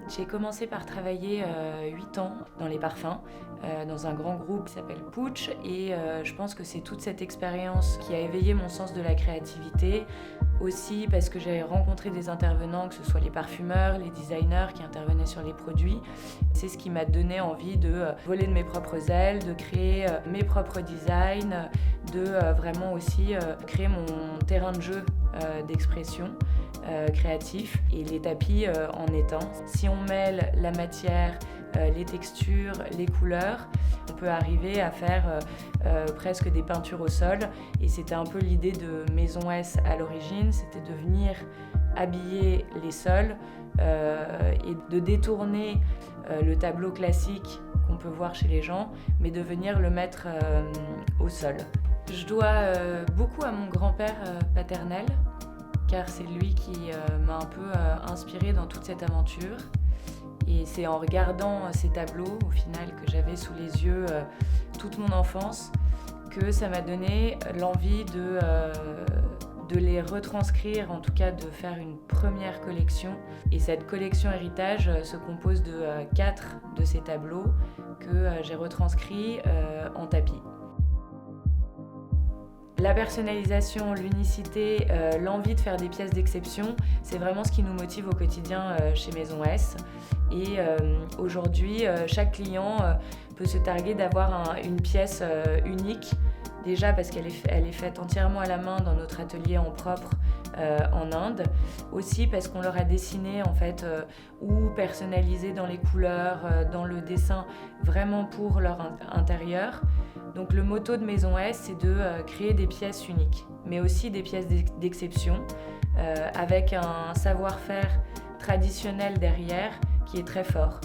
J'ai commencé par travailler 8 ans dans les parfums, dans un grand groupe qui s'appelle Puig. Et je pense que c'est toute cette expérience qui a éveillé mon sens de la créativité. Aussi parce que j'ai rencontré des intervenants, que ce soit les parfumeurs, les designers qui intervenaient sur les produits. C'est ce qui m'a donné envie de voler de mes propres ailes, de créer mes propres designs, de vraiment aussi créer mon terrain de jeu d'expression créatif. Et les tapis en est un. Si on mêle la matière, les textures, les couleurs, on peut arriver à faire presque des peintures au sol. Et c'était un peu l'idée de Maison S à l'origine, c'était de venir habiller les sols et de détourner le tableau classique qu'on peut voir chez les gens, mais de venir le mettre au sol. Je dois beaucoup à mon grand-père paternel, car c'est lui qui m'a un peu inspirée dans toute cette aventure. Et c'est en regardant ces tableaux, au final, que j'avais sous les yeux toute mon enfance, que ça m'a donné l'envie de les retranscrire, en tout cas de faire une première collection. Et cette collection héritage se compose de 4 de ces tableaux que j'ai retranscrits en tapis. La personnalisation, l'unicité, l'envie de faire des pièces d'exception, c'est vraiment ce qui nous motive au quotidien chez Maison S. Et aujourd'hui, chaque client peut se targuer d'avoir une pièce unique. Déjà parce qu'elle est faite entièrement à la main dans notre atelier en propre en Inde. Aussi parce qu'on leur a dessiné en fait ou personnalisé dans les couleurs, dans le dessin, vraiment pour leur intérieur. Donc le motto de Maison S, c'est de créer des pièces uniques, mais aussi des pièces d'exception, avec un savoir-faire traditionnel derrière qui est très fort.